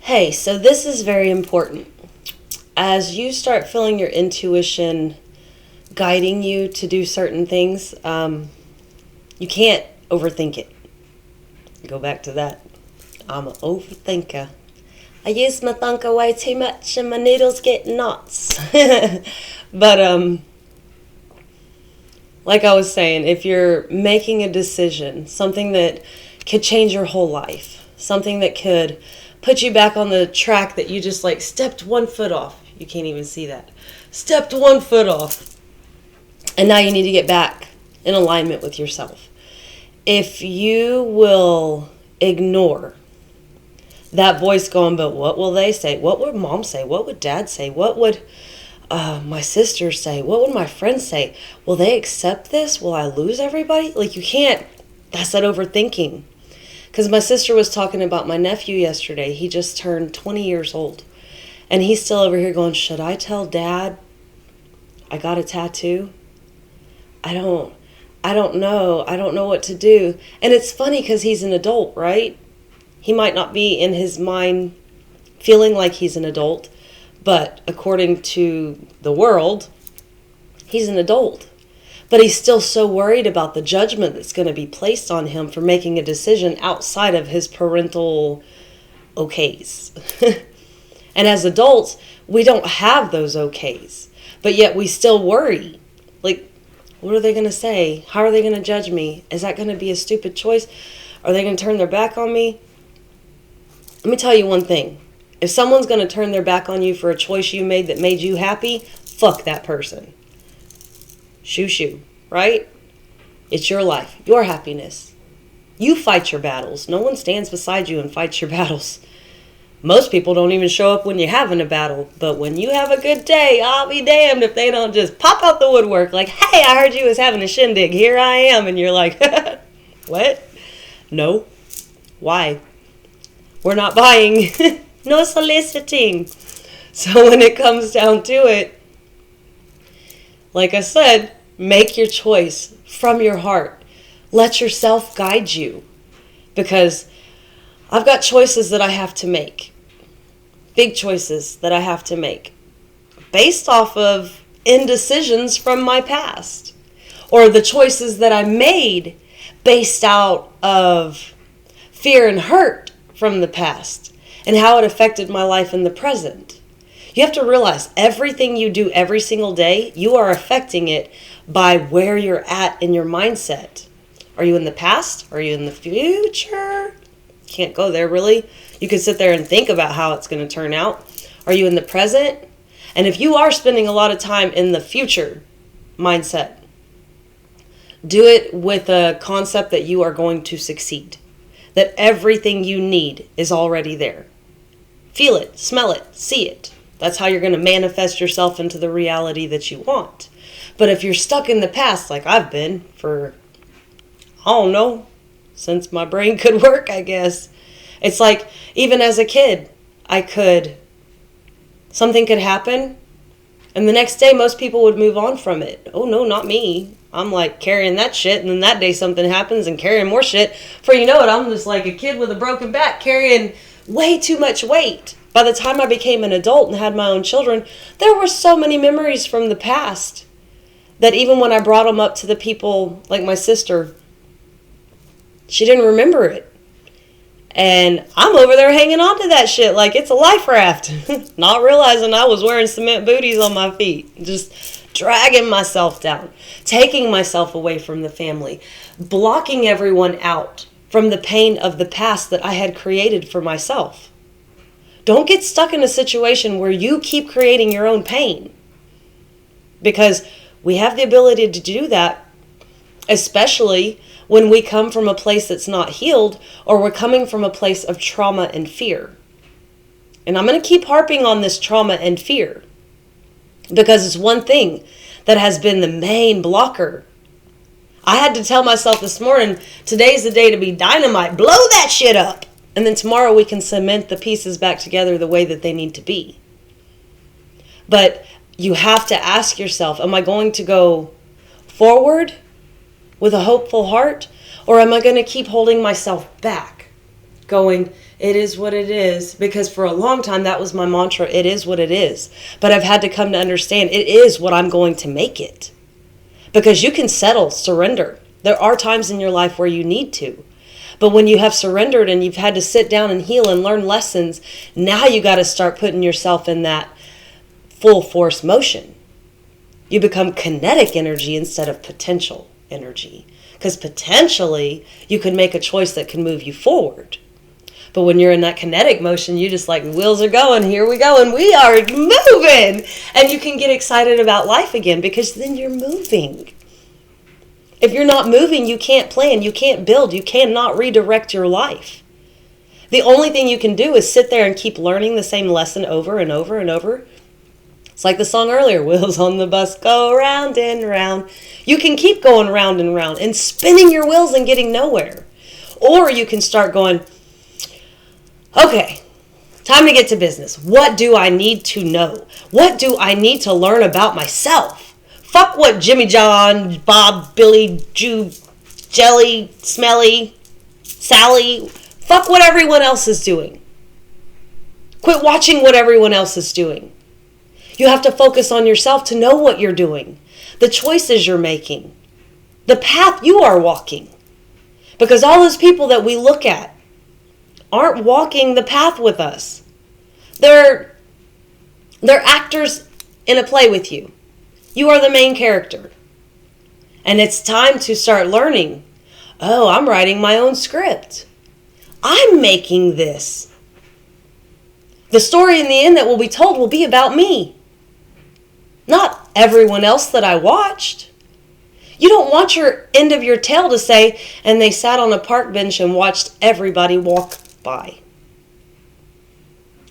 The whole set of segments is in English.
Hey, so this is very important. As you start feeling your intuition guiding you to do certain things, you can't overthink it. Go back to that. I'm an overthinker. I use my thunker way too much and my noodles get knots. But like I was saying, if you're making a decision, something that could change your whole life, something that could put you back on the track that you just like stepped 1 foot off. You can't even see that. Stepped 1 foot off. And now you need to get back in alignment with yourself. If you will ignore that voice going, but what will they say? What would mom say? What would dad say? What would my sister say? What would my friends say? Will they accept this? Will I lose everybody? Like, you can't. That's that overthinking. Because my sister was talking about my nephew yesterday. He just turned 20 years old. And he's still over here going, should I tell dad I got a tattoo? I don't know. I don't know what to do. And it's funny because he's an adult, right? He might not be in his mind feeling like he's an adult, but according to the world, he's an adult. But he's still so worried about the judgment that's going to be placed on him for making a decision outside of his parental okays. And as adults, we don't have those okays, but yet we still worry. Like, what are they going to say? How are they going to judge me? Is that going to be a stupid choice? Are they going to turn their back on me? Let me tell you one thing. If someone's going to turn their back on you for a choice you made that made you happy, fuck that person. Shoo, right? It's your life, your happiness. You fight your battles. No one stands beside you and fights your battles. Most people don't even show up when you're having a battle. But when you have a good day, I'll be damned if they don't just pop out the woodwork like, hey, I heard you was having a shindig. Here I am. And you're like, what? No. Why? We're not buying. No soliciting. So when it comes down to it, like I said, make your choice from your heart. Let yourself guide you. Because I've got choices that I have to make. Big choices that I have to make. Based off of indecisions from my past. Or the choices that I made based out of fear and hurt from the past. And how it affected my life in the present. You have to realize everything you do every single day, you are affecting it by where you're at in your mindset. Are you in the past? Are you in the future? Can't go there, really. You can sit there and think about how it's going to turn out. Are you in the present? And if you are spending a lot of time in the future mindset, do it with a concept that you are going to succeed. That everything you need is already there. Feel it, smell it, see it. That's how you're going to manifest yourself into the reality that you want. But if you're stuck in the past, like I've been for, I don't know, since my brain could work, I guess. It's like, even as a kid, something could happen, and the next day most people would move on from it. Oh no, not me. I'm like carrying that shit, and then that day something happens and carrying more shit. Before you know it, I'm just like a kid with a broken back carrying way too much weight. By the time I became an adult and had my own children, there were so many memories from the past that even when I brought them up to the people, like my sister, she didn't remember it. And I'm over there hanging on to that shit like it's a life raft. Not realizing I was wearing cement booties on my feet. Just dragging myself down. Taking myself away from the family. Blocking everyone out from the pain of the past that I had created for myself. Don't get stuck in a situation where you keep creating your own pain. Because we have the ability to do that, especially when we come from a place that's not healed, or we're coming from a place of trauma and fear. And I'm going to keep harping on this trauma and fear, because it's one thing that has been the main blocker. I had to tell myself this morning, today's the day to be dynamite. Blow that shit up. And then tomorrow we can cement the pieces back together the way that they need to be. But you have to ask yourself, am I going to go forward with a hopeful heart? Or am I going to keep holding myself back? Going, It is what it is. Because for a long time, that was my mantra. It is what it is. But I've had to come to understand it is what I'm going to make it. Because you can settle, surrender. There are times in your life where you need to. But when you have surrendered and you've had to sit down and heal and learn lessons, now you got to start putting yourself in that full force motion. You become kinetic energy instead of potential energy. Because potentially you can make a choice that can move you forward. But when you're in that kinetic motion, you just like, wheels are going, here we go, and we are moving. And you can get excited about life again because then you're moving. If you're not moving, you can't plan, you can't build, you cannot redirect your life. The only thing you can do is sit there and keep learning the same lesson over and over and over. It's like the song earlier, wheels on the bus go round and round. You can keep going round and round and spinning your wheels and getting nowhere. Or you can start going, okay, time to get to business. What do I need to know? What do I need to learn about myself? Fuck what Jimmy John, Bob, Billy, Jew, Jelly, Smelly, Sally. Fuck what everyone else is doing. Quit watching what everyone else is doing. You have to focus on yourself to know what you're doing, the choices you're making, the path you are walking. Because all those people that we look at aren't walking the path with us. They're actors in a play with you. You are the main character. And it's time to start learning. Oh, I'm writing my own script. I'm making this. The story in the end that will be told will be about me. Not everyone else that I watched. You don't want your end of your tale to say, and they sat on a park bench and watched everybody walk by.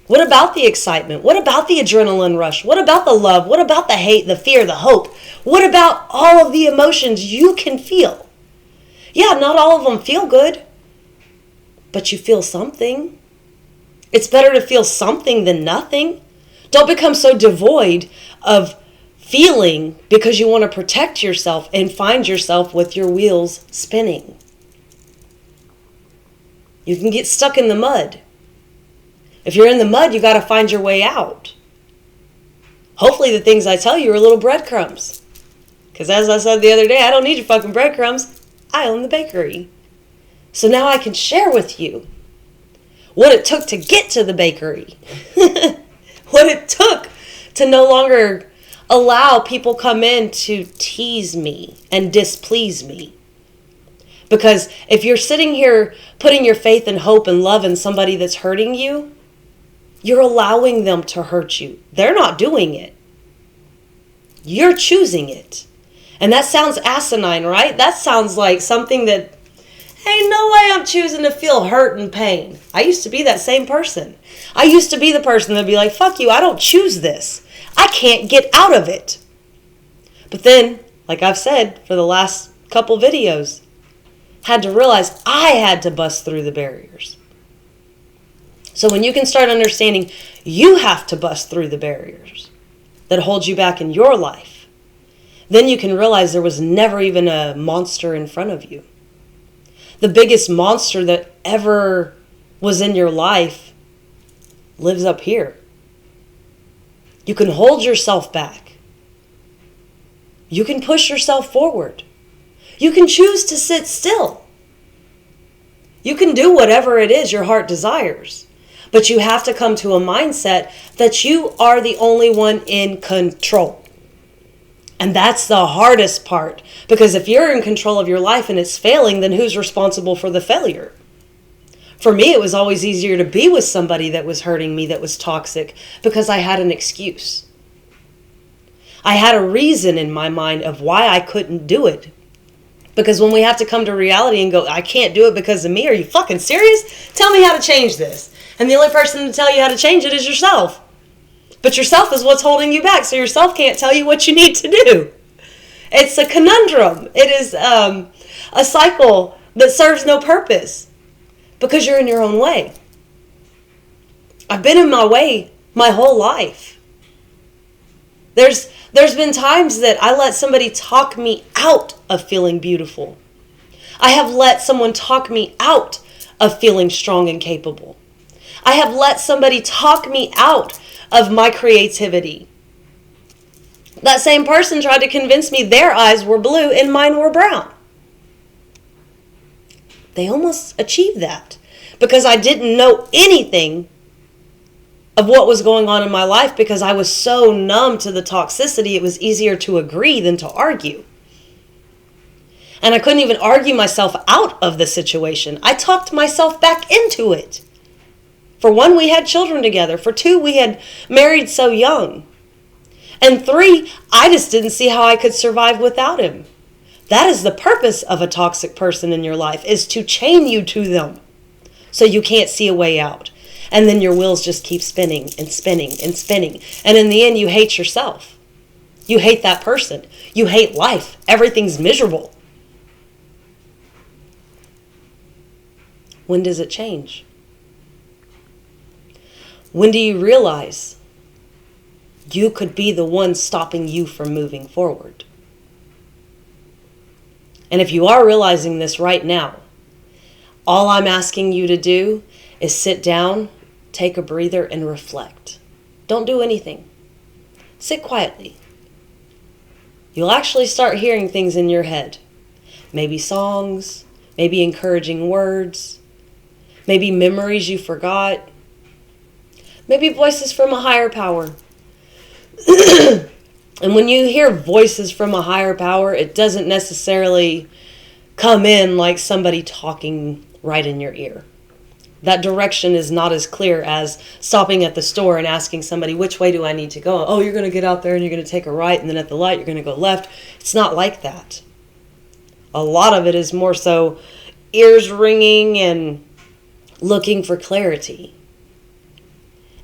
What about the excitement? What about the adrenaline rush? What about the love? What about the hate, the fear, the hope? What about all of the emotions you can feel? Yeah, not all of them feel good, but you feel something. It's better to feel something than nothing. Don't become so devoid of feeling because you want to protect yourself and find yourself with your wheels spinning. You can get stuck in the mud. If you're in the mud, you got to find your way out. Hopefully the things I tell you are little breadcrumbs. Because as I said the other day, I don't need your fucking breadcrumbs. I own the bakery. So now I can share with you what it took to get to the bakery. What it took to no longer allow people come in to tease me and displease me. Because if you're sitting here putting your faith and hope and love in somebody that's hurting you, you're allowing them to hurt you. They're not doing it. You're choosing it. And that sounds asinine, right? That sounds like something that, ain't no way I'm choosing to feel hurt and pain. I used to be that same person. I used to be the person that'd be like, fuck you, I don't choose this. I can't get out of it. But then, like I've said for the last couple videos, had to realize I had to bust through the barriers. So when you can start understanding you have to bust through the barriers that hold you back in your life, then you can realize there was never even a monster in front of you. The biggest monster that ever was in your life lives up here. You can hold yourself back. You can push yourself forward. You can choose to sit still. You can do whatever it is your heart desires. But you have to come to a mindset that you are the only one in control. And that's the hardest part. Because if you're in control of your life and it's failing, then who's responsible for the failure? For me, it was always easier to be with somebody that was hurting me, that was toxic, because I had an excuse. I had a reason in my mind of why I couldn't do it. Because when we have to come to reality and go, I can't do it because of me, are you fucking serious? Tell me how to change this. And the only person to tell you how to change it is yourself. But yourself is what's holding you back, so yourself can't tell you what you need to do. It's a conundrum. It is a cycle that serves no purpose because you're in your own way. I've been in my way my whole life. There's been times that I let somebody talk me out of feeling beautiful. I have let someone talk me out of feeling strong and capable. I have let somebody talk me out of my creativity. That same person tried to convince me their eyes were blue and mine were brown. They almost achieved that because I didn't know anything of what was going on in my life because I was so numb to the toxicity. It was easier to agree than to argue. And I couldn't even argue myself out of the situation. I talked myself back into it. For one, we had children together. For two, we had married so young. And three, I just didn't see how I could survive without him. That is the purpose of a toxic person in your life, is to chain you to them so you can't see a way out. And then your wheels just keep spinning and spinning and spinning. And in the end, you hate yourself. You hate that person. You hate life. Everything's miserable. When does it change? When do you realize you could be the one stopping you from moving forward? And if you are realizing this right now, all I'm asking you to do is sit down, take a breather, and reflect. Don't do anything. Sit quietly. You'll actually start hearing things in your head. Maybe songs, maybe encouraging words, maybe memories you forgot, maybe voices from a higher power. And when you hear voices from a higher power, it doesn't necessarily come in like somebody talking right in your ear. That direction is not as clear as stopping at the store and asking somebody, which way do I need to go? Oh, you're going to get out there and you're going to take a right, and then at the light you're going to go left. It's not like that. A lot of it is more so ears ringing and looking for clarity.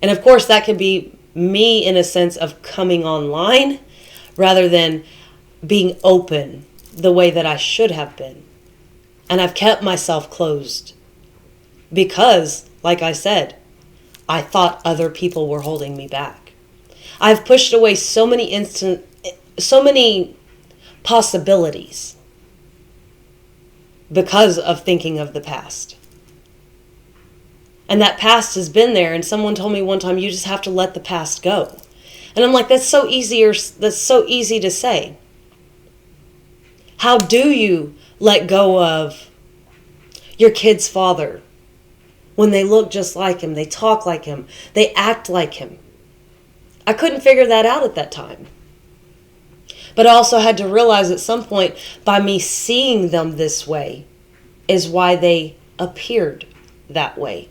And of course, that could be me in a sense of coming online rather than being open the way that I should have been. And I've kept myself closed because, like I said, I thought other people were holding me back. I've pushed away so many possibilities because of thinking of the past. And that past has been there, and someone told me one time, you just have to let the past go. And I'm like, that's so easy to say. How do you let go of your kid's father when they look just like him, they talk like him, they act like him? I couldn't figure that out at that time. But I also had to realize at some point, by me seeing them this way is why they appeared that way.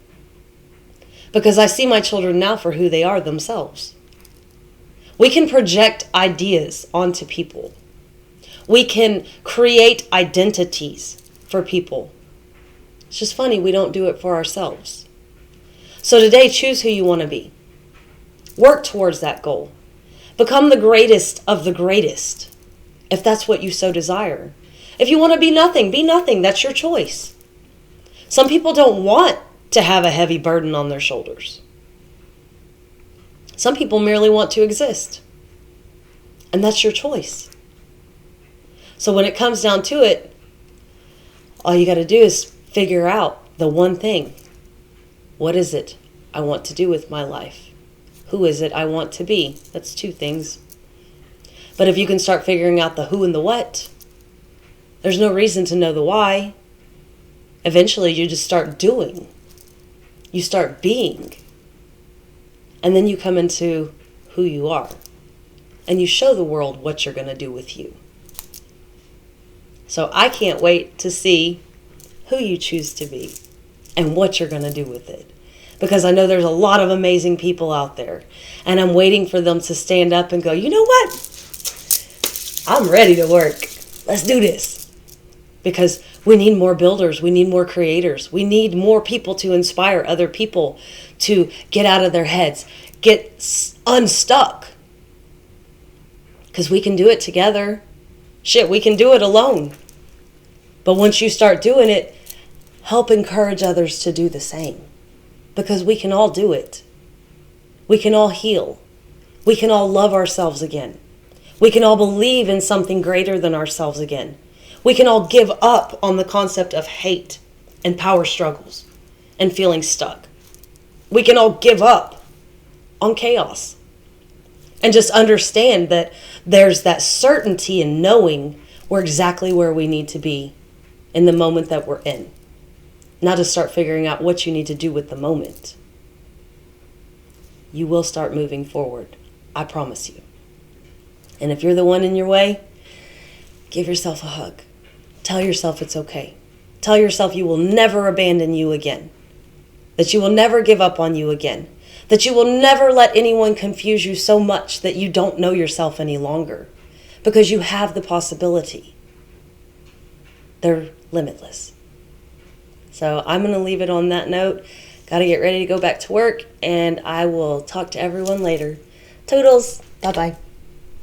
Because I see my children now for who they are themselves. We can project ideas onto people. We can create identities for people. It's just funny, we don't do it for ourselves. So today, choose who you want to be. Work towards that goal. Become the greatest of the greatest, if that's what you so desire. If you want to be nothing, be nothing. That's your choice. Some people don't want to have a heavy burden on their shoulders. Some people merely want to exist. And that's your choice. So when it comes down to it, all you got to do is figure out the one thing. What is it I want to do with my life? Who is it I want to be? That's two things. But if you can start figuring out the who and the what, there's no reason to know the why. Eventually you just start doing. You start being. And then you come into who you are. And you show the world what you're going to do with you. So I can't wait to see who you choose to be and what you're going to do with it. Because I know there's a lot of amazing people out there. And I'm waiting for them to stand up and go, you know what? I'm ready to work. Let's do this. Because we need more builders. We need more creators. We need more people to inspire other people to get out of their heads, get unstuck. Because we can do it together. Shit, we can do it alone. But once you start doing it, help encourage others to do the same. Because we can all do it. We can all heal. We can all love ourselves again. We can all believe in something greater than ourselves again. We can all give up on the concept of hate and power struggles and feeling stuck. we can all give up on chaos and just understand that there's that certainty in knowing we're exactly where we need to be in the moment that we're in. Now to start figuring out what you need to do with the moment. You will start moving forward. I promise you. And if you're the one in your way, give yourself a hug. Tell yourself it's okay. Tell yourself you will never abandon you again. That you will never give up on you again. That you will never let anyone confuse you so much that you don't know yourself any longer. Because you have the possibility. They're limitless. So I'm going to leave it on that note. Got to get ready to go back to work, and I will talk to everyone later. Toodles. Bye-bye.